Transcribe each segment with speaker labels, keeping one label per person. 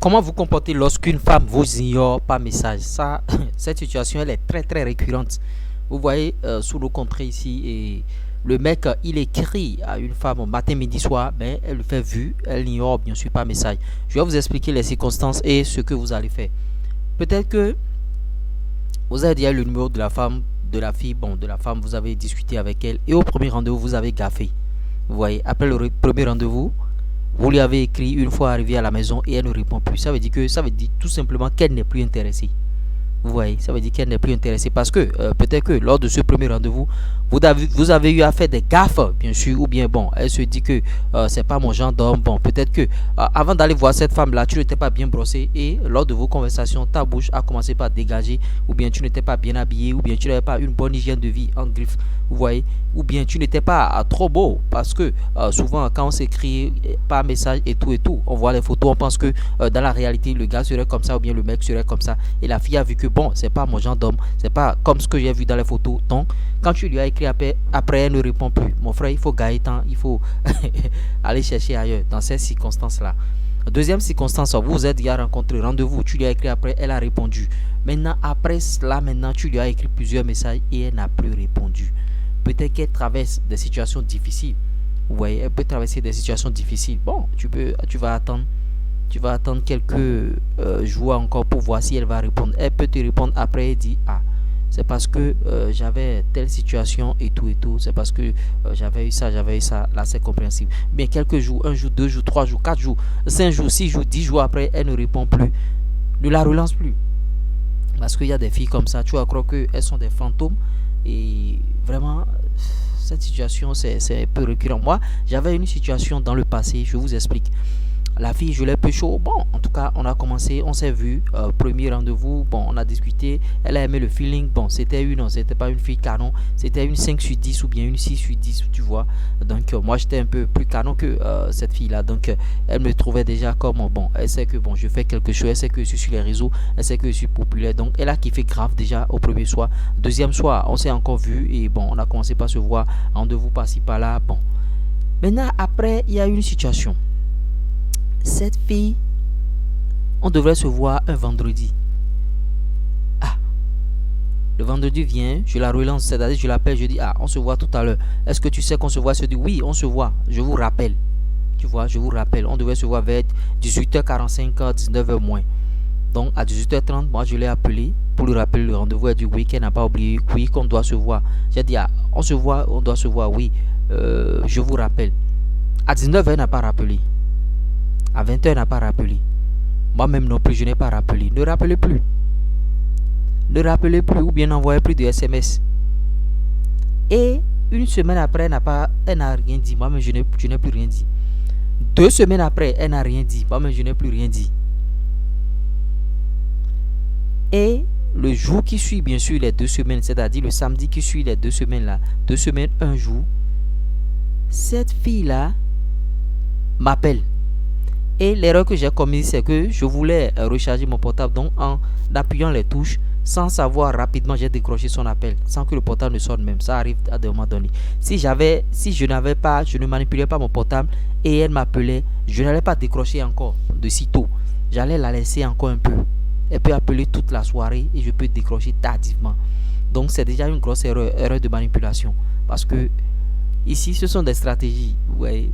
Speaker 1: Comment vous comportez lorsqu'une femme vous ignore par message? Ça, cette situation, elle est très très récurrente. Vous voyez, sous le contrat ici, et le mec, il écrit à une femme matin, midi, soir, mais elle le fait vu, elle l'ignore bien sûr par message. Je vais vous expliquer les circonstances et ce que vous allez faire. Peut-être que vous avez déjà le numéro de la femme, de la fille, bon, de la femme, vous avez discuté avec elle, et au premier rendez-vous, vous avez gaffé. Vous voyez, après le premier rendez-vous, vous lui avez écrit une fois arrivé à la maison et elle ne répond plus. Ça veut dire tout simplement qu'elle n'est plus intéressée. Vous voyez, ça veut dire qu'elle n'est plus intéressée parce que peut-être que lors de ce premier rendez-vous, vous avez eu à faire des gaffes, bien sûr, ou bien bon, elle se dit que c'est pas mon genre d'homme. Bon, peut-être que avant d'aller voir cette femme-là, tu n'étais pas bien brossé et lors de vos conversations, ta bouche a commencé par dégager, ou bien tu n'étais pas bien habillé, ou bien tu n'avais pas une bonne hygiène de vie en griffe, vous voyez, ou bien tu n'étais pas trop beau parce que souvent quand on s'écrit par message et tout, on voit les photos, on pense que dans la réalité, le gars serait comme ça ou bien le mec serait comme ça et la fille a vu que bon, c'est pas mon genre d'homme, c'est pas comme ce que j'ai vu dans les photos. Donc, quand tu lui as écrit après elle ne répond plus. Mon frère, il faut gagner temps, il faut aller chercher ailleurs dans ces circonstances-là. Deuxième circonstance, vous vous êtes déjà rencontré, rendez-vous, tu lui as écrit après, elle a répondu. Maintenant, après cela, maintenant, tu lui as écrit plusieurs messages et elle n'a plus répondu. Peut-être qu'elle traverse des situations difficiles. Vous voyez, elle peut traverser des situations difficiles. Bon, tu vas attendre quelques jours encore pour voir si elle va répondre. Elle peut te répondre après et dire ah, c'est parce que j'avais telle situation et tout et tout. C'est parce que j'avais eu ça, j'avais eu ça. Là, c'est compréhensible. Mais quelques jours, un jour, 2 jours, 3 jours, 4 jours, 5 jours, 6 jours, 10 jours après, elle ne répond plus. Ne la relance plus. Parce qu'il y a des filles comme ça, tu vas croire qu'elles sont des fantômes. Et vraiment, cette situation, c'est un peu récurrent. Moi, j'avais une situation dans le passé, je vous explique. La fille, je l'ai peu chaud. Bon, en tout cas, on a commencé, on s'est vu. Premier rendez-vous, bon, on a discuté. Elle a aimé le feeling. Bon, c'était pas une fille canon. C'était une 5 sur 10 ou bien une 6 sur 10, tu vois. Donc, moi, j'étais un peu plus canon que cette fille-là. Donc, elle me trouvait déjà comme, bon, elle sait que, bon, je fais quelque chose. Elle sait que je suis sur les réseaux. Elle sait que je suis populaire. Donc, elle a kiffé grave déjà au premier soir. Deuxième soir, on s'est encore vu. Et bon, on a commencé par se voir. Rendez-vous par-ci, par-là. Bon. Maintenant, après, il y a une situation. Cette fille, on devrait se voir un vendredi. Ah, le vendredi vient, je la relance, c'est-à-dire je l'appelle, je dis ah, on se voit tout à l'heure. Est-ce que tu sais qu'on se voit? Elle se dit oui, on se voit. Je vous rappelle. Tu vois, je vous rappelle, on devait se voir vers 18h45, 19h moins. Donc à 18h30, moi je l'ai appelé pour lui rappeler le rendez-vous. Elle dit oui, qu'elle n'a pas oublié, oui, qu'on doit se voir. J'ai dit ah, on se voit, on doit se voir, oui. Je vous rappelle. À 19h, elle n'a pas rappelé. À 20h, elle n'a pas rappelé. Moi-même non plus, je n'ai pas rappelé. Ne rappelez plus. Ne rappelez plus ou bien n'envoyez plus de SMS. Et une semaine après, elle n'a rien dit. Moi-même, je n'ai plus rien dit. 2 semaines après, elle n'a rien dit. Moi-même, je n'ai plus rien dit. Et le jour qui suit, bien sûr, les 2 semaines, c'est-à-dire le samedi qui suit les 2 semaines là, 2 semaines, un jour, cette fille-là m'appelle. Et l'erreur que j'ai commise, c'est que je voulais recharger mon portable. Donc, en appuyant les touches, sans savoir rapidement, j'ai décroché son appel, sans que le portable ne sonne même. Ça arrive à des moments donnés. Si je ne manipulais pas mon portable et elle m'appelait, je n'allais pas décrocher encore de sitôt. J'allais la laisser encore un peu. Elle peut appeler toute la soirée et je peux décrocher tardivement. Donc, c'est déjà une grosse erreur de manipulation. Parce que ici, ce sont des stratégies. Ouais.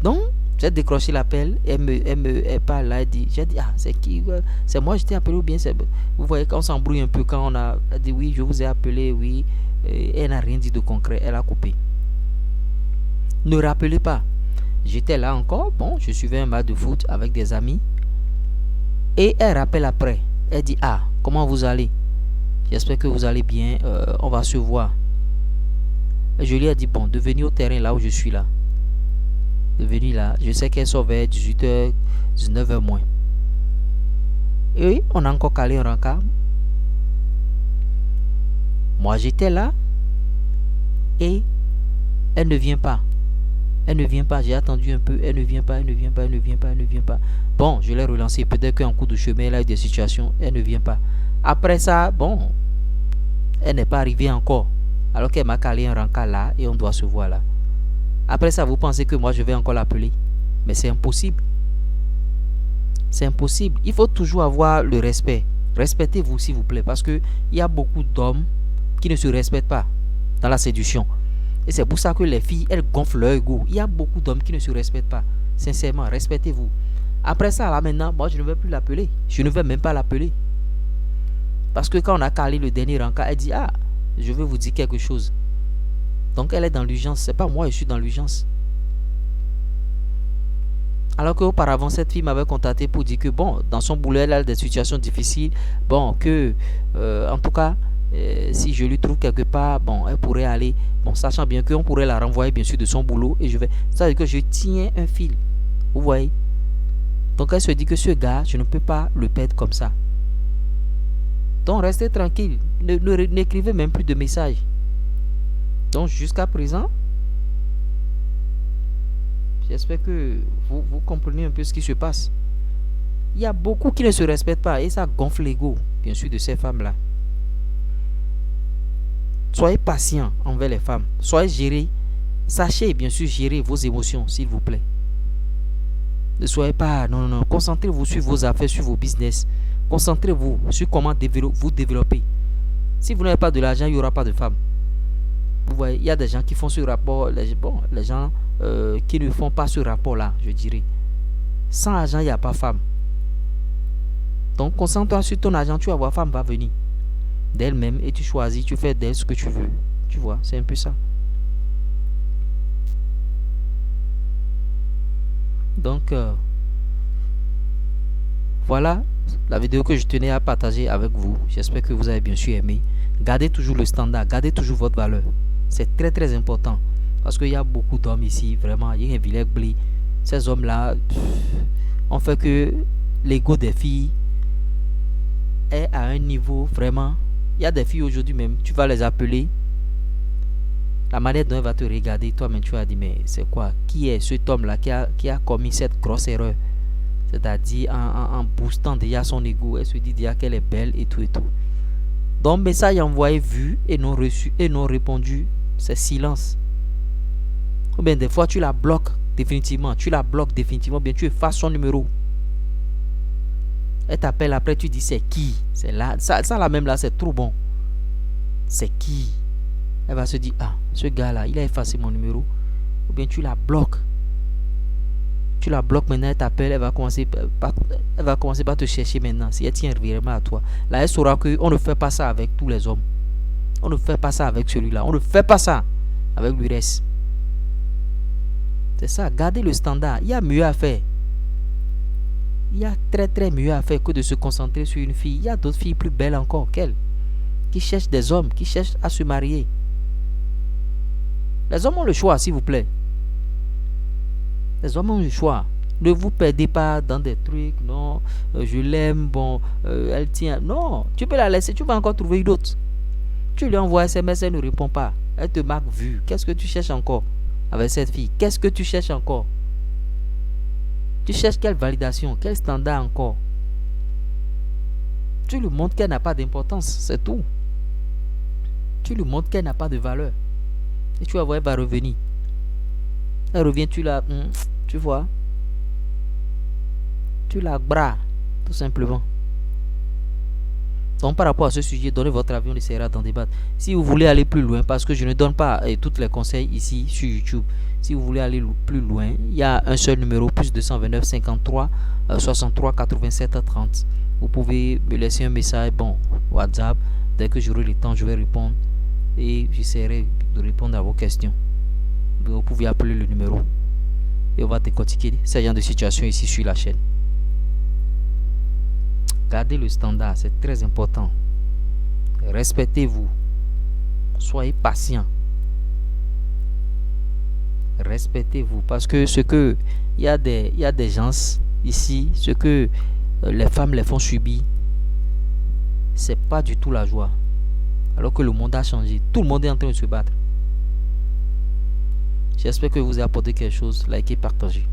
Speaker 1: Donc, j'ai décroché l'appel, elle parle là, j'ai dit, ah, c'est qui? C'est moi, je t'ai appelé ou bien c'est... Vous voyez, quand on s'embrouille un peu, quand elle dit, oui, je vous ai appelé, oui, et elle n'a rien dit de concret, elle a coupé. Ne rappelez pas, j'étais là encore, bon, je suivais un match de foot avec des amis, et elle rappelle après, elle dit, ah, comment vous allez? J'espère que vous allez bien, on va se voir. Et je lui ai dit, bon, de venir au terrain là où je suis là. De venir là, je sais qu'elle sort vers 18h, 19h moins. Et oui, on a encore calé un rencard. Moi j'étais là et elle ne vient pas. Elle ne vient pas, j'ai attendu un peu, elle ne vient pas, elle ne vient pas, elle ne vient pas, elle ne vient pas. Bon, je l'ai relancé, peut-être qu'en cours de chemin, elle a eu des situations, elle ne vient pas. Après ça, bon, elle n'est pas arrivée encore. Alors qu'elle m'a calé un rencard là et on doit se voir là. Après ça, vous pensez que moi je vais encore l'appeler? Mais c'est impossible. C'est impossible. Il faut toujours avoir le respect. Respectez-vous, s'il vous plaît, parce que il y a beaucoup d'hommes qui ne se respectent pas dans la séduction. Et c'est pour ça que les filles, elles gonflent leur ego. Il y a beaucoup d'hommes qui ne se respectent pas. Sincèrement, respectez-vous. Après ça, là maintenant, moi je ne vais plus l'appeler. Je ne vais même pas l'appeler. Parce que quand on a calé le dernier rencard, elle dit, ah, je veux vous dire quelque chose. Donc elle est dans l'urgence. C'est pas moi, je suis dans l'urgence. Alors qu'auparavant, cette fille m'avait contacté pour dire que, bon, dans son boulot, elle a des situations difficiles. Bon, que, en tout cas, si je lui trouve quelque part, bon, elle pourrait aller. Bon, sachant bien qu'on pourrait la renvoyer, bien sûr, de son boulot. Et je vais. Ça veut dire que je tiens un fil. Vous voyez? Donc elle se dit que ce gars, je ne peux pas le perdre comme ça. Donc restez tranquille. N'écrivez même plus de messages. Donc jusqu'à présent, j'espère que vous comprenez un peu ce qui se passe. Il y a beaucoup qui ne se respectent pas et ça gonfle l'ego, bien sûr, de ces femmes-là. Soyez patient envers les femmes. Soyez gérés. Sachez bien sûr gérer vos émotions, s'il vous plaît. Ne soyez pas... Non, non, non. Concentrez-vous sur vos affaires, sur vos business. Concentrez-vous sur comment vous développer. Si vous n'avez pas de l'argent, il n'y aura pas de femmes. Vous voyez, il y a des gens qui font ce rapport. Les gens qui ne font pas ce rapport-là, je dirais. Sans argent, il n'y a pas femme. Donc, concentre-toi sur ton argent, tu vas voir, femme va venir d'elle-même et tu choisis, tu fais d'elle ce que tu veux. Tu vois, c'est un peu ça. Donc, voilà la vidéo que je tenais à partager avec vous. J'espère que vous avez bien sûr aimé. Gardez toujours le standard, gardez toujours votre valeur. C'est très très important. Parce qu'il y a beaucoup d'hommes ici, vraiment, il y a un vilain blé. Ces hommes-là ont fait que l'ego des filles est à un niveau vraiment. Il y a des filles aujourd'hui même, tu vas les appeler. La manière dont elle va te regarder, toi-même tu vas dire, mais c'est quoi? Qui est cet homme-là qui a commis cette grosse erreur? C'est-à-dire en boostant déjà son ego, elle se dit déjà qu'elle est belle et tout et tout. Donc message envoyé vu et non reçu et non répondu, c'est silence. Ou bien des fois tu la bloques définitivement, bien tu effaces son numéro. Elle t'appelle après, tu dis c'est qui? C'est là, ça là même là c'est trop bon. C'est qui? Elle va se dire, ah, ce gars-là, il a effacé mon numéro. Ou bien tu la bloques. Tu la bloques maintenant, elle t'appelle, elle va commencer par te chercher maintenant. Si elle tient vraiment à toi. Là, elle saura qu'on ne fait pas ça avec tous les hommes. On ne fait pas ça avec celui-là. On ne fait pas ça avec le reste. C'est ça, gardez le standard. Il y a mieux à faire. Il y a très très mieux à faire que de se concentrer sur une fille. Il y a d'autres filles plus belles encore qu'elle. Qui cherchent des hommes, qui cherchent à se marier. Les hommes ont le choix, s'il vous plaît. Les hommes ont le choix. Ne vous perdez pas dans des trucs. Non, je l'aime, bon, elle tient. Non, tu peux la laisser, tu vas encore trouver une autre. Tu lui envoies un SMS, elle ne répond pas. Elle te marque vue. Qu'est-ce que tu cherches encore avec cette fille? Qu'est-ce que tu cherches encore? Tu cherches quelle validation? Quel standard encore? Tu lui montres qu'elle n'a pas d'importance, c'est tout. Tu lui montres qu'elle n'a pas de valeur. Et tu vas voir, elle va revenir. Elle revient, tu vois. Tu la bras, tout simplement. Donc par rapport à ce sujet, donnez votre avis, on essaiera d'en débattre. Si vous voulez aller plus loin, parce que je ne donne pas tous les conseils ici sur YouTube. Si vous voulez aller plus loin, il y a un seul numéro, plus 229 53 63 87 30. Vous pouvez me laisser un message, bon, WhatsApp. Dès que j'aurai le temps, je vais répondre. Et j'essaierai de répondre à vos questions. Vous pouvez appeler le numéro. Et on va décortiquer ce genre de situation ici sur la chaîne. Gardez le standard, c'est très important. Respectez-vous. Soyez patient. Respectez-vous. Parce que il y a des gens ici, ce que les femmes les font subir, c'est pas du tout la joie. Alors que le monde a changé. Tout le monde est en train de se battre. J'espère que vous avez apporté quelque chose. Likez, partagez.